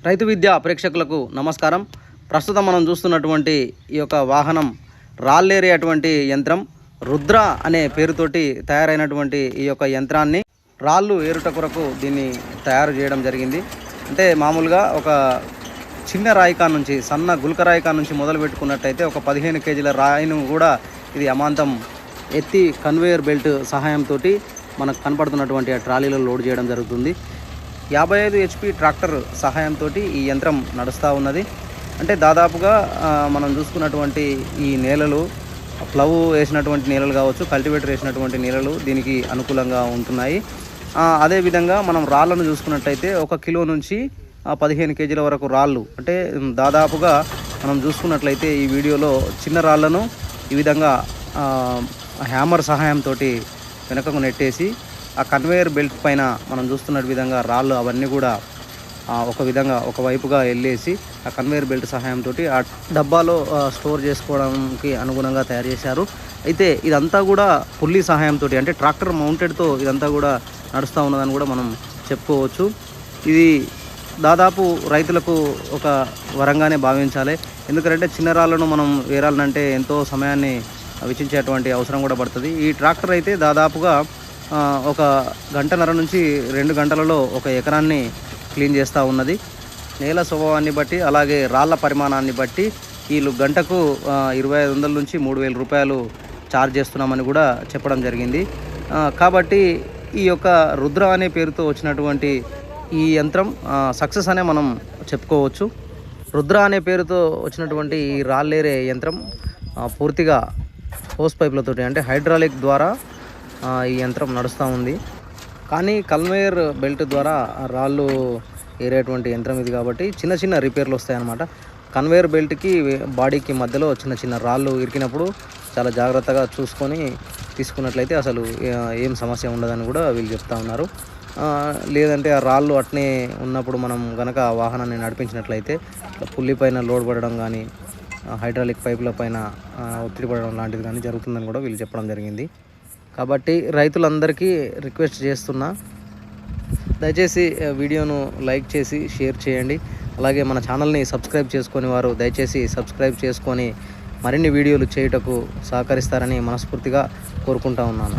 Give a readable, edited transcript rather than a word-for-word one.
రైతు విద్య ప్రేక్షకులకు నమస్కారం. ప్రస్తుతం మనం చూస్తున్నటువంటి ఈ యొక్క వాహనం రాళ్ళేరేటువంటి యంత్రం రుద్ర అనే పేరుతోటి తయారైనటువంటి ఈ యొక్క యంత్రాన్ని రాళ్ళు ఏరుట కొరకు దీన్ని తయారు చేయడం జరిగింది. అంటే మామూలుగా ఒక చిన్న రాయికా నుంచి సన్న గుల్క రాయికా నుంచి మొదలు పెట్టుకున్నట్టయితే ఒక 15 కేజీల రాయిను కూడా ఇది అమాంతం ఎత్తి కన్వేయర్ బెల్ట్ సహాయంతో మనకు కనపడుతున్నటువంటి ఆ ట్రాలీలో లోడ్ చేయడం జరుగుతుంది. 55 HP ట్రాక్టర్ సహాయంతో ఈ యంత్రం నడుస్తూ ఉన్నది. అంటే దాదాపుగా మనం చూసుకున్నటువంటి ఈ నేలలు ప్లవ్ వేసినటువంటి నేలలు కావచ్చు, కల్టివేటర్ వేసినటువంటి నేలలు దీనికి అనుకూలంగా ఉంటున్నాయి. అదేవిధంగా మనం రాళ్ళను చూసుకున్నట్టయితే 1 కిలో నుంచి 15 కేజీల వరకు రాళ్ళు, అంటే దాదాపుగా మనం చూసుకున్నట్లయితే ఈ వీడియోలో చిన్న రాళ్లను ఈ విధంగా హ్యామర్ సహాయంతో వెనకకు నెట్టేసి ఆ కన్వేయర్ బెల్ట్ పైన మనం చూస్తున్న విధంగా రాళ్ళు అవన్నీ కూడా ఒకవైపుగా వెళ్ళేసి ఆ కన్వేయర్ బెల్ట్ సహాయంతో ఆ డబ్బాలో స్టోర్ చేసుకోవడానికి అనుగుణంగా తయారు చేశారు. అయితే ఇదంతా కూడా పుల్లీ సహాయంతో, అంటే ట్రాక్టర్ మౌంటెడ్తో ఇదంతా కూడా నడుస్తూ ఉన్నదని కూడా మనం చెప్పుకోవచ్చు. ఇది దాదాపు రైతులకు ఒక వరంగానే భావించాలి. ఎందుకంటే చిన్న రాళ్ళను మనం వేరాలంటే ఎంతో సమయాన్ని వెచ్చించేటువంటి అవసరం కూడా పడుతుంది. ఈ ట్రాక్టర్ అయితే దాదాపుగా 1 గంటన్నర నుంచి 2 గంటలలో 1 ఎకరాన్ని క్లీన్ చేస్తూ ఉన్నది. నేల స్వభావాన్ని బట్టి అలాగే రాళ్ళ పరిమాణాన్ని బట్టి వీళ్ళు గంటకు 2500 నుంచి 3000 రూపాయలు ఛార్జ్ చేస్తున్నామని కూడా చెప్పడం జరిగింది. కాబట్టి ఈ యొక్క రుద్ర అనే పేరుతో వచ్చినటువంటి ఈ యంత్రం సక్సెస్ అనే మనం చెప్పుకోవచ్చు. రుద్ర అనే పేరుతో వచ్చినటువంటి ఈ రాళ్ళేరే యంత్రం పూర్తిగా హోస్ పైపులతోటి, అంటే హైడ్రాలిక్ ద్వారా ఈ యంత్రం నడుస్తూ ఉంది. కానీ కన్వేయర్ బెల్ట్ ద్వారా రాళ్ళు ఏరేటువంటి యంత్రం ఇది కాబట్టి చిన్న చిన్న రిపేర్లు వస్తాయన్నమాట. కన్వేయర్ బెల్ట్కి బాడీకి మధ్యలో చిన్న చిన్న రాళ్ళు ఇరికినప్పుడు చాలా జాగ్రత్తగా చూసుకొని తీసుకున్నట్లయితే అసలు ఏం సమస్య ఉండదని కూడా వీళ్ళు చెప్తా ఉన్నారు. లేదంటే ఆ రాళ్ళు అట్నే ఉన్నప్పుడు మనం కనుక వాహనాన్ని నడిపించినట్లయితే పుల్లి పైన లోడ్ పడడం కానీ, హైడ్రాలిక్ పైపుల పైన ఒత్తిడి పడడం లాంటిది కానీ జరుగుతుందని కూడా వీళ్ళు చెప్పడం జరిగింది. కాబట్టి రైతులందరికీ రిక్వెస్ట్ చేస్తున్నా, దయచేసి వీడియోను లైక్ చేసి షేర్ చేయండి. అలాగే మన ఛానల్ని సబ్స్క్రైబ్ చేసుకొని వారు దయచేసి సబ్స్క్రైబ్ చేసుకొని మరిన్ని వీడియోలు చేయుటకు సహకరిస్తారని మనస్ఫూర్తిగా కోరుకుంటా ఉన్నాను.